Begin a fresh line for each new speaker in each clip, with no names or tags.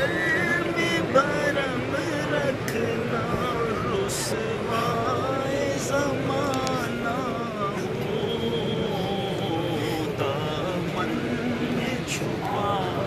شرم برم رکھنا رسوائے زمانہ دامن میں چھپا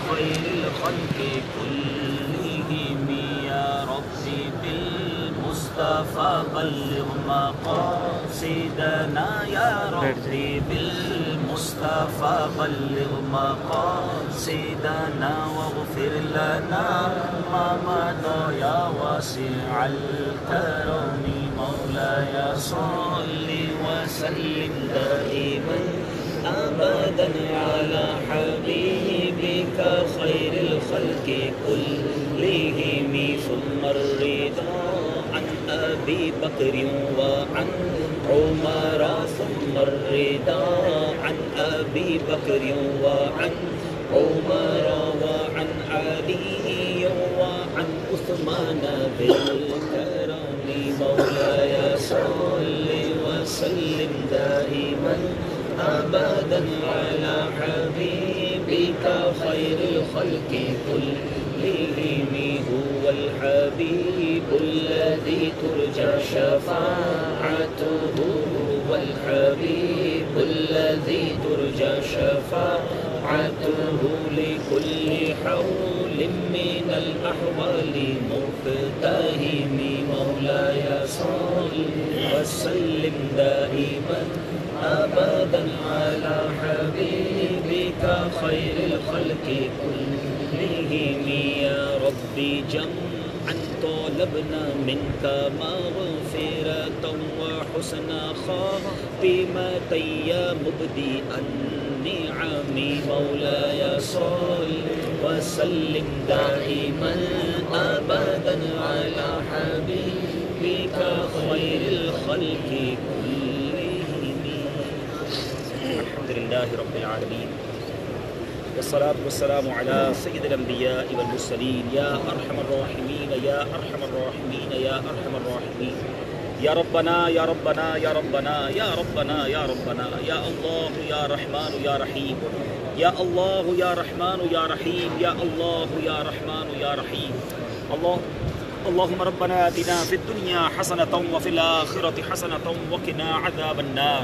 خير الخلق كلهم يا رب
بالمصطفى بلغ مقاصدنا يا ربي بالمصطفى بلغ مقاصدنا واغفر لنا ما مضى يا واسع الكرم مولاي صل وسلم دائما أبدا على حبيبك خير الخلق كلهم ثم الرضا عن أبي بكر وعن عمر ثم الرضا عن أبي بكر وعن عمر وعن علي وعن عثمان بالكرم مولاي صل وسلم دائما أبدا على حبيبك خير الخلق كلهم هو الحبيب الذي ترجى شفاعته هو الحبيب الذي ترجى شفاعته لكل حول من الأحوال مقتهم مولاي صل وسلم دائما أبدا على حبيبك خير الخلق كلهم يا ربي جمعا طلبنا منك مغفرة وحسن خاتمة يا مبدي النعم مولاي صل وسلم دائما أبدا على حبيبك خير الخلق الحمد لله رب العالمين والصلاة والسلام على سيد الأنبياء والمرسلين يا أرحم الراحمين يا أرحم الراحمين يا أرحم الراحمين يا ربنا يا ربنا يا ربنا يا ربنا يا ربنا يا الله يا رحمن يا رحيم يا الله يا رحمن يا رحيم يا الله يا رحمن يا رحيم اللهم ربنا آتنا في الدنيا حسنة وفي الآخرة حسنة وقنا عذاب النار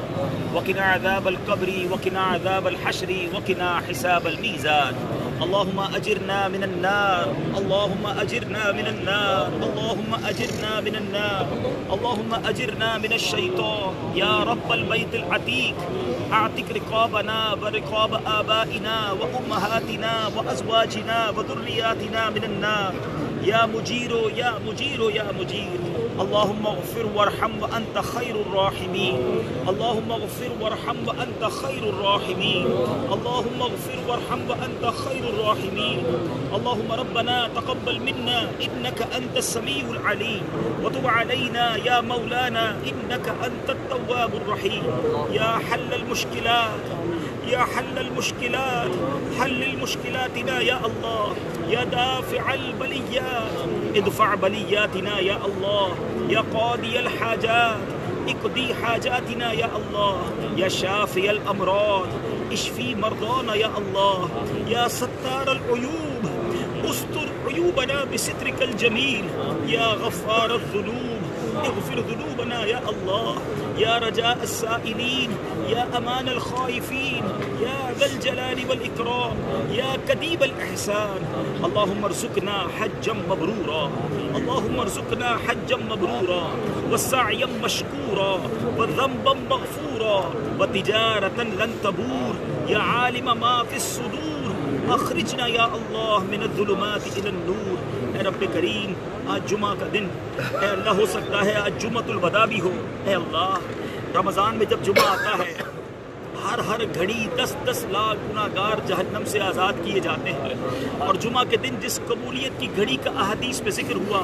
وقنا عذاب القبر وقنا عذاب الحشر وقنا حساب الميزان اللهم أجرنا من النار اللهم أجرنا من النار اللهم أجرنا من النار اللهم أجرنا من الشيطان يا رب البيت العتيق أعتق رقابنا ورقاب آبائنا وأمهاتنا وأزواجنا وذرياتنا من النار يا مجير يا مجير يا مجير اللهم اغفر وارحم وأنت خير الراحمين اللهم اغفر وارحم وأنت خير الراحمين اللهم اغفر وارحم وأنت خير الراحمين اللهم ربنا تقبل منا إنك أنت السميع العليم وتب علينا يا مولانا إنك أنت التواب الرحيم يا حل المشكلات يا حل المشكلات حل المشكلاتنا يا الله يا دافع البليات ادفع بلياتنا يا الله يا قاضي الحاجات اقضي حاجاتنا يا الله يا شافي الأمراض اشفي مرضانا يا الله يا ستار العيوب استر عيوبنا بسترك الجميل يا غفار الذنوب اغفر ذنوبنا يا الله يا رجاء السائلين يا أمان الخائفين يا ذا الجلال والإكرام يا كديب الإحسان اللهم ارزقنا حجا مبرورا اللهم ارزقنا حجا مبرورا وسعيا مشكورا وذنبا مغفورا وتجارة لن تبور يا عالم ما في الصدور اخرجنا یا اللہ من الظلمات الى النور. اے رب کریم آج جمعہ کا دن اے اللہ ہو سکتا ہے آج جمعۃ الوداع بھی ہو. اے اللہ رمضان میں جب جمعہ آتا ہے ہر گھڑی 10 لاکھ گناہگار جہنم سے آزاد کیے جاتے ہیں. اور جمعہ کے دن جس قبولیت کی گھڑی کا احادیث میں ذکر ہوا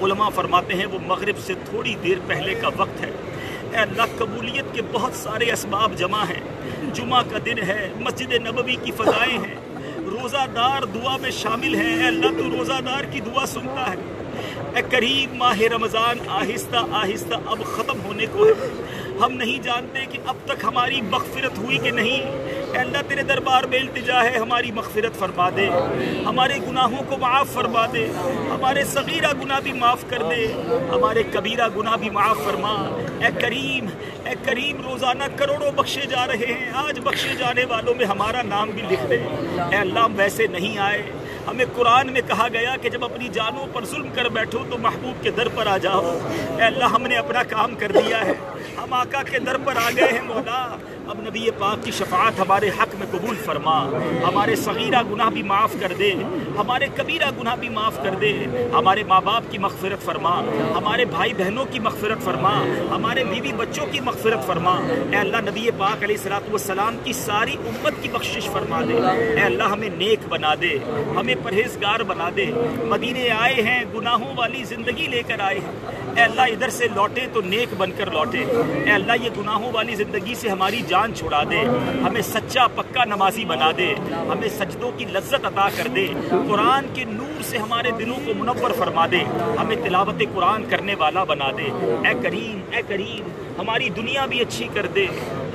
علماء فرماتے ہیں وہ مغرب سے تھوڑی دیر پہلے کا وقت ہے. اے اللہ قبولیت کے بہت سارے اسباب جمع ہیں. جمعہ کا دن ہے, مسجد نبوی کی فضائیں ہیں, روزہ دار دعا میں شامل ہیں. اے اللہ تو روزہ دار کی دعا سنتا ہے. اے کریم ماہ رمضان آہستہ آہستہ اب ختم ہونے کو ہے. ہم نہیں جانتے کہ اب تک ہماری مغفرت ہوئی کہ نہیں. اے اللہ تیرے دربار میں التجا ہے ہماری مغفرت فرما دے, ہمارے گناہوں کو معاف فرما دے, ہمارے صغیرہ گناہ بھی معاف کر دے, ہمارے کبیرہ گناہ بھی معاف فرما. اے کریم روزانہ کروڑوں بخشے جا رہے ہیں, آج بخشے جانے والوں میں ہمارا نام بھی لکھ دے. اے اللہ ہم ویسے نہیں آئے, ہمیں قرآن میں کہا گیا کہ جب اپنی جانوں پر ظلم کر بیٹھو تو محبوب کے در پر آ جاؤ۔ اے اللہ ہم نے اپنا کام کر دیا ہے، ہم آقا کے در پر آ گئے ہیں مولا، اب نبی پاک کی شفاعت ہمارے حق میں قبول فرما، ہمارے صغیرہ گناہ بھی معاف کر دے، ہمارے کبیرہ گناہ بھی معاف کر دے، ہمارے ماں باپ کی مغفرت فرما، ہمارے بھائی بہنوں کی مغفرت فرما، ہمارے بیوی بچوں کی مغفرت فرما۔ اے اللہ نبی پاک علیہ الصلوۃ والسلام کی ساری امت کی بخشش فرما دے۔ اے اللہ ہمیں نیک بنا دے، ہمیں پرہیزگار بنا دے۔ مدینے آئے ہیں، گناہوں والی زندگی لے کر آئے ہیں، اے اللہ ادھر سے لوٹے تو نیک بن کر لوٹے۔ اے اللہ یہ گناہوں والی زندگی سے ہماری جان چھڑا دے، ہمیں سچا پکا نمازی بنا دے، ہمیں سجدوں کی لذت عطا کر دے، قرآن کے نور سے ہمارے دلوں کو منور فرما دے، ہمیں تلاوت قرآن کرنے والا بنا دے۔ اے کریم اے کریم ہماری دنیا بھی اچھی کر دے،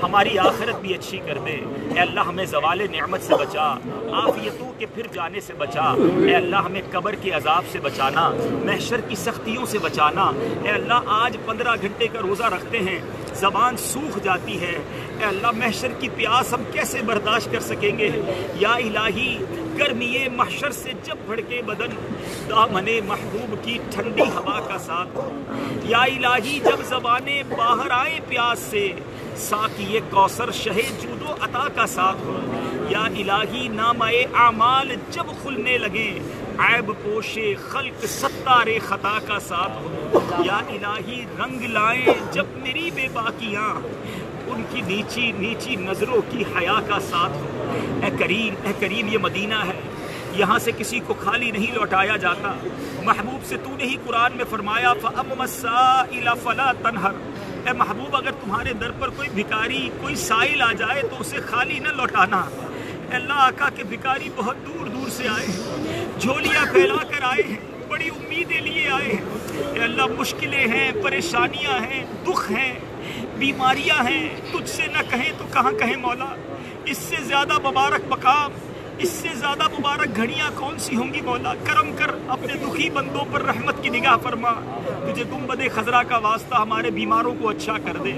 ہماری آخرت بھی اچھی کر دے۔ اے اللہ ہمیں زوال نعمت سے بچا، عافیتوں کے پھر جانے سے بچا۔ اے اللہ ہمیں قبر کے عذاب سے بچانا، محشر کی سختیوں سے بچانا۔ اے اللہ آج 15 گھنٹے کا روزہ رکھتے ہیں، زبان سوکھ جاتی ہے، اے اللہ محشر کی پیاس ہم کیسے برداشت کر سکیں گے؟ یا الہی گرمی محشر سے جب بھڑکے بدن، دامن محبوب کی ٹھنڈی ہوا کا ساتھ، یا الہی جب زبانیں باہر آئے پیاس سے، ساقی کوثر شہ جود و عطا کا ساتھ ہو۔ یا الہی نامہ اعمال جب کھلنے لگے، عیب پوش خلق ستار خطا کا ساتھ ہو۔ یا الہی رنگ لائیں جب میری بے باکیاں، ان کی نیچی نیچی نظروں کی حیا کا ساتھ ہو۔ اے کریم یہ مدینہ ہے، یہاں سے کسی کو خالی نہیں لوٹایا جاتا۔ محبوب سے تو نے ہی قرآن میں فرمایا فَأَمَّا السَّائِلَ فَلَا تَنْهَرْ، اے محبوب اگر تمہارے در پر کوئی بھکاری کوئی سائل آ جائے تو اسے خالی نہ لوٹانا۔ اے اللہ آقا کے بھکاری بہت دور دور سے آئے ہیں، جھولیاں پھیلا کر آئے ہیں، بڑی امیدیں لیے آئے ہیں۔ اے اللہ مشکلیں ہیں، پریشانیاں ہیں، دکھ ہیں، بیماریاں ہیں، تجھ سے نہ کہیں تو کہاں کہیں مولا۔ اس سے زیادہ مبارک مقام، اس سے زیادہ مبارک گھڑیاں کون سی ہوں گی مولا؟ کرم کر اپنے دکھی بندوں پر رحمت کی نگاہ فرما۔ تجھے گنبد خضرا کا واسطہ ہمارے بیماروں کو اچھا کر دے۔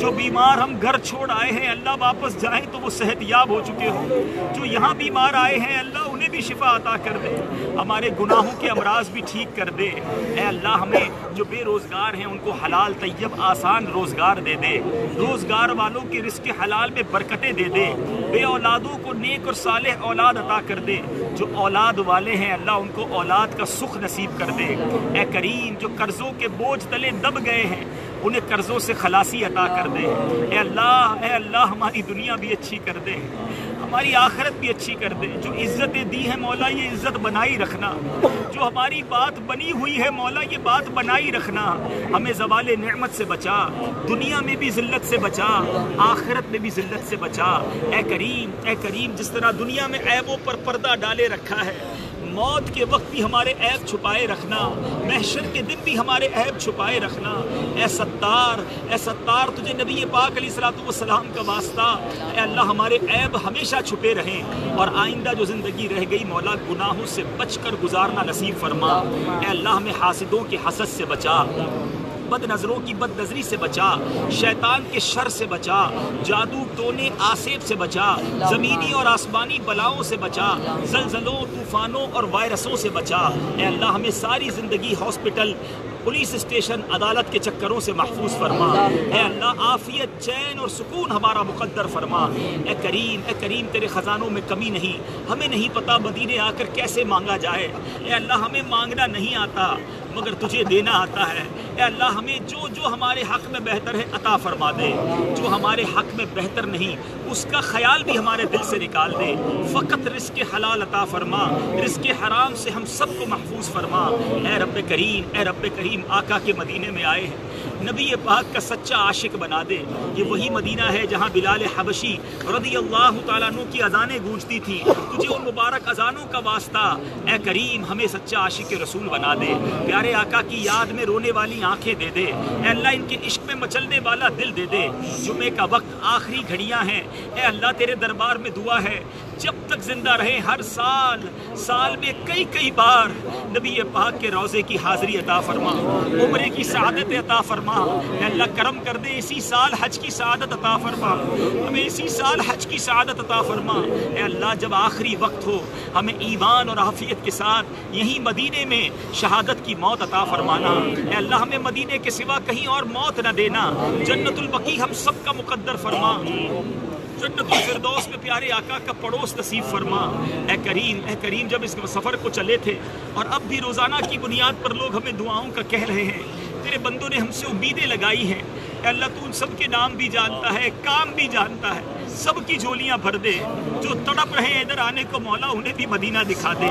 جو بیمار ہم گھر چھوڑ آئے ہیں اللہ واپس جائیں تو وہ صحت یاب ہو چکے ہوں، جو یہاں بیمار آئے ہیں اللہ انہیں بھی شفا عطا کر دے، ہمارے گناہوں کے امراض بھی ٹھیک کر دے۔ اے اللہ ہمیں جو بے روزگار ہیں ان کو حلال طیب آسان روزگار دے دے، روزگار والوں کے رزق حلال میں برکتیں دے دے، بے اولادوں کو نیک اور صالح اولاد عطا کر دے، جو اولاد والے ہیں اللہ ان کو اولاد کا سکھ نصیب کر دے۔ اے کریم جو قرضوں کے بوجھ تلے دب گئے ہیں انہیں قرضوں سے خلاصی عطا کر دے۔ اے اللہ ہماری دنیا بھی اچھی کر دے، ہماری آخرت بھی اچھی کر دے۔ جو عزتیں دی ہیں مولا یہ عزت بنائی رکھنا، جو ہماری بات بنی ہوئی ہے مولا یہ بات بنائی رکھنا۔ ہمیں زوال نعمت سے بچا، دنیا میں بھی ذلت سے بچا، آخرت میں بھی ذلت سے بچا۔ اے کریم جس طرح دنیا میں عیبوں پر پردہ ڈالے رکھا ہے، موت کے وقت بھی ہمارے عیب چھپائے رکھنا، محشر کے دن بھی ہمارے عیب چھپائے رکھنا۔ اے ستار تجھے نبی پاک علیہ الصلوۃ والسلام کا واسطہ، اے اللہ ہمارے عیب ہمیشہ چھپے رہیں، اور آئندہ جو زندگی رہ گئی مولا گناہوں سے بچ کر گزارنا نصیب فرما۔ اے اللہ ہمیں حاسدوں کے حسد سے بچا، بد نظروں کی بد نظری سے بچا، شیطان کے شر سے بچا، جادو ٹونے آسیب سے بچا، زمینی اور آسمانی بلاؤں سے بچا، زلزلوں طوفانوں اور وائرسوں سے بچا۔ اے اللہ ہمیں ساری زندگی ہاسپٹل پولیس اسٹیشن عدالت کے چکروں سے محفوظ فرما۔ اے اللہ عافیت چین اور سکون ہمارا مقدر فرما۔ اے کریم تیرے خزانوں میں کمی نہیں، ہمیں نہیں پتا مدینے آ کر کیسے مانگا جائے۔ اے اللہ ہمیں مانگنا نہیں آتا مگر تجھے دینا آتا ہے۔ اے اللہ ہمیں جو ہمارے حق میں بہتر ہے عطا فرما دے، جو ہمارے حق میں بہتر نہیں اس کا خیال بھی ہمارے دل سے نکال دے۔ فقط رزق حلال عطا فرما، رزق حرام سے ہم سب کو محفوظ فرما۔ اے رب کریم آقا کے مدینے میں آئے ہیں، نبی پاک کا سچا عاشق بنا دے۔ یہ وہی مدینہ ہے جہاں بلال حبشی رضی اللہ تعالیٰ عنہ کی اذانیں گونجتی تھیں، تجھے ان مبارک اذانوں کا واسطہ اے کریم ہمیں سچا عاشق رسول بنا دے۔ پیارے آقا کی یاد میں رونے والی آنکھیں دے دے، اے اللہ ان کے عشق میں مچلنے والا دل دے دے۔ جمعے کا وقت آخری گھڑیاں ہیں، اے اللہ تیرے دربار میں دعا ہے جب تک زندہ رہے ہر سال میں کئی بار نبی پاک کے روضے کی حاضری عطا فرما، عمرے کی سعادت عطا فرما۔
فرما، اے اللہ کرم کر دے، اسی سال حج کی سعادت عطا فرما، ہمیں اسی سال حج کی سعادت عطا فرما۔ اے اللہ جب آخری وقت ہو ہمیں ایمان اور عافیت کے ساتھ یہیں مدینے میں شہادت کی موت عطا فرمانا۔ اے اللہ ہمیں مدینے کے سوا کہیں اور موت نہ دینا، جنت البقیع ہم سب کا مقدر فرما، جنت الفردوس میں پیارے آقا کا پڑوس نصیب فرما۔ اے کریم جب اس سفر کو چلے تھے اور اب بھی روزانہ کی بنیاد پر لوگ ہمیں دعاؤں کا کہہ رہے ہیں، تیرے بندوں نے ہم سے امیدیں لگائی ہیں، اے اللہ تو ان سب کے نام بھی جانتا ہے، کام بھی جانتا ہے، سب کی جھولیاں بھر دے۔ جو تڑپ رہے ہیں ادھر آنے کو مولا انہیں بھی مدینہ دکھا دے،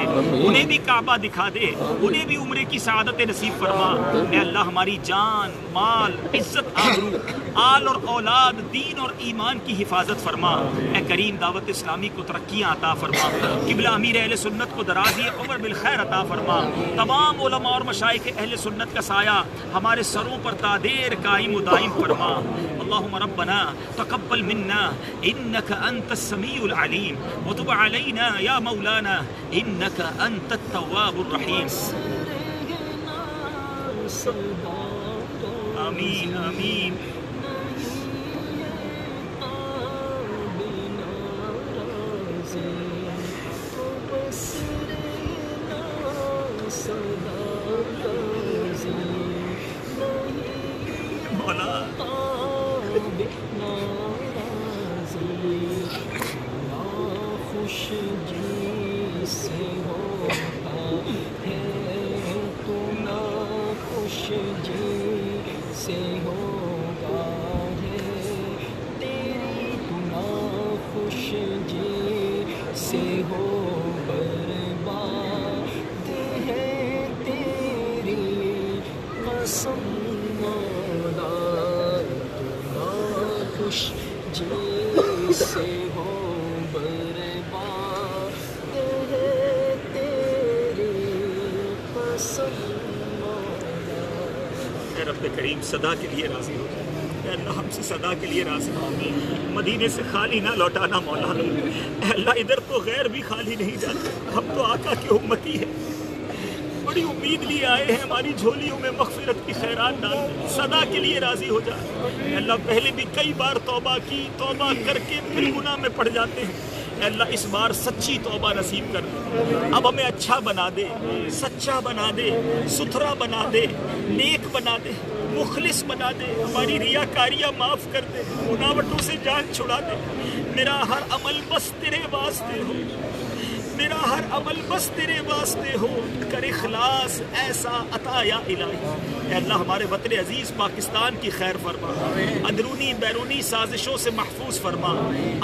انہیں بھی کعبہ دکھا دے، انہیں بھی عمرے کی سعادت نصیب فرما۔ اے اللہ ہماری جان، مال، عزت، آبرو، آل اور اولاد، دین اور ایمان کی حفاظت فرما۔ اے کریم دعوت اسلامی کو ترقیاں عطا فرما، قبلہ امیر اہل سنت کو درازی عمر بالخیر عطا فرما، تمام علماء اور مشائخ اہل سنت کا سایہ ہمارے سروں پر تادیر قائم و دائم فرما۔ اللہم ربنا تقبل منا انک انت السمیع العلیم وتب علینا یا مولانا انک انت التواب الرحیم۔ آمین آمین۔
خوش جی سے ہوتا ہے تو نا خوش جی سے ہوگا ہے تیری تو نا خوش جی سے ہو برباد ہے تیری قسم مولا تو نا خوش جی سے ہو
رب کریم صدا کے لیے راضی ہو جائے، اے اللہ ہم سے صدا کے لیے راضی ہو، مدینے سے خالی نہ لوٹانا مولا۔ اے اللہ ادھر تو غیر بھی خالی نہیں جاتے، ہم تو آقا کی امتی ہیں، بڑی امید لیے آئے ہیں، ہماری جھولیوں میں مغفرت کی خیرات ڈال دے، صدا کے لیے راضی ہو جائے۔ اے اللہ پہلے بھی کئی بار توبہ کی، توبہ کر کے پھر گناہ میں پڑ جاتے ہیں، اے اللہ اس بار سچی توبہ نصیب کر دے، اب ہمیں اچھا بنا دے، سچا بنا دے، ستھرا بنا دے، نیک بنا دے، مخلص بنا دے، ہماری ریاکاریاں معاف کر دے، بناوٹوں سے جان چھڑا دے۔ میرا ہر عمل بس تیرے واسطے ہو، میرا ہر عمل بس تیرے واسطے ہو، کر اخلاص ایسا عطا یا الہی۔ اے اللہ ہمارے وطن عزیز پاکستان کی خیر فرما، اندرونی بیرونی سازشوں سے محفوظ فرما،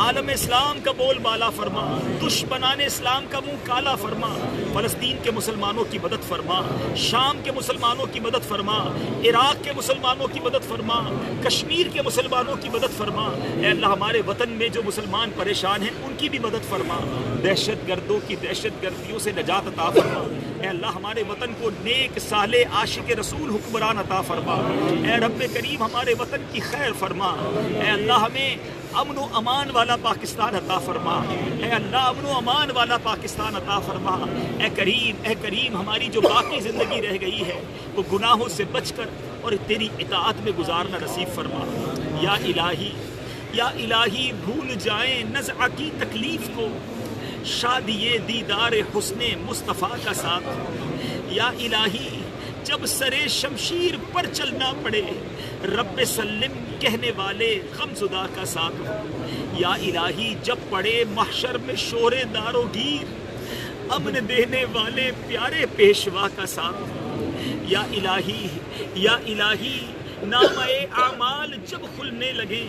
عالم اسلام کا بول بالا فرما، دشمنان اسلام کا منہ کالا فرما، فلسطین کے مسلمانوں کی مدد فرما، شام کے مسلمانوں کی مدد فرما، عراق کے مسلمانوں کی مدد فرما، کشمیر کے مسلمانوں کی مدد فرما۔ اے اللہ ہمارے وطن میں جو مسلمان پریشان ہیں ان کی بھی مدد فرما، دہشت گردوں کی دہشت گردیوں سے نجات عطا فرما۔ اے اللہ ہمارے وطن کو نیک صالح عاشق رسول حکمران عطا فرما۔ اے رب کریم ہمارے وطن کی خیر فرما۔ اے اللہ ہمیں امن و امان والا پاکستان عطا فرما، اے اللہ امن و امان والا پاکستان عطا فرما۔ اے کریم ہماری جو باقی زندگی رہ گئی ہے وہ گناہوں سے بچ کر اور تیری اطاعت میں گزارنا نصیب فرما۔ یا الہی بھول جائیں نزع کی تکلیف کو، شادی دیدار حسن مصطفیٰ کا ساتھ۔ یا الہی جب سرے شمشیر پر چلنا پڑے رب سلم کہنے والے غمزدہ کا ساتھ ہو۔ یا الہی جب پڑے محشر میں شور دارو گیر امن دینے والے پیارے پیشوا کا ساتھ ہو۔ یا الہی نامۂ اعمال جب کھلنے لگے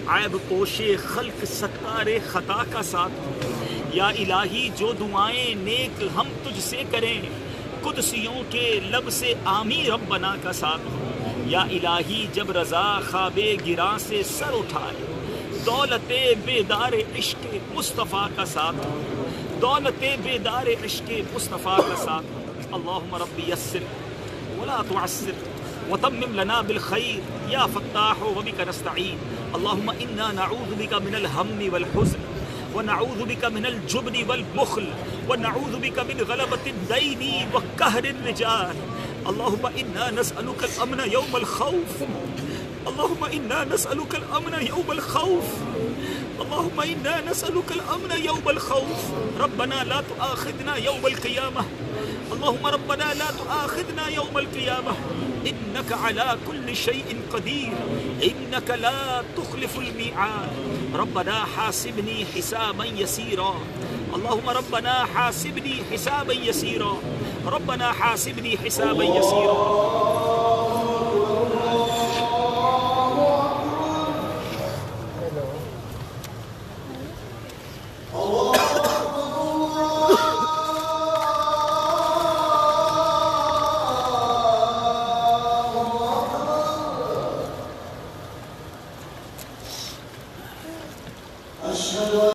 عیب پوش خلق ستار خطا کا ساتھ ہو۔ یا الہی جو دعائیں نیک ہم تجھ سے کریں قدسیوں کے لب سے آمی ربنا کا ساتھ ہو۔ یا الہی جب رضا خواب گراں سے سر اٹھائے دولت بیدار عشق مصطفیٰ کا ساتھ ہو، دولت بیدار عشق مصطفیٰ کا ساتھ ہو۔ اللہم ربی یسر ولا تعسر وتمم لنا بالخیر یا فتاح وبک نستعین۔ اللہم انا نعوذ بک من الہم والحزن ونعوذ بک من الجبن والبخل ونعوذ بک من غلبۃ الدین وقہر الرجال اللهم إنا نسألك الأمن يوم الخوف، اللهم إنا نسألك الأمن يوم الخوف، اللهم إنا نسألك الأمن يوم الخوف. ربنا لا تؤاخذنا يوم القيامة، اللهم ربنا لا تؤاخذنا يوم القيامة، إنك على كل شيء قدير، إنك لا تخلف الميعاد. ربنا حاسبني حسابا يسيرا، اللهم ربنا حاسبني حسابا يسيرا، ربنا حاسبني حسابا يسيرا.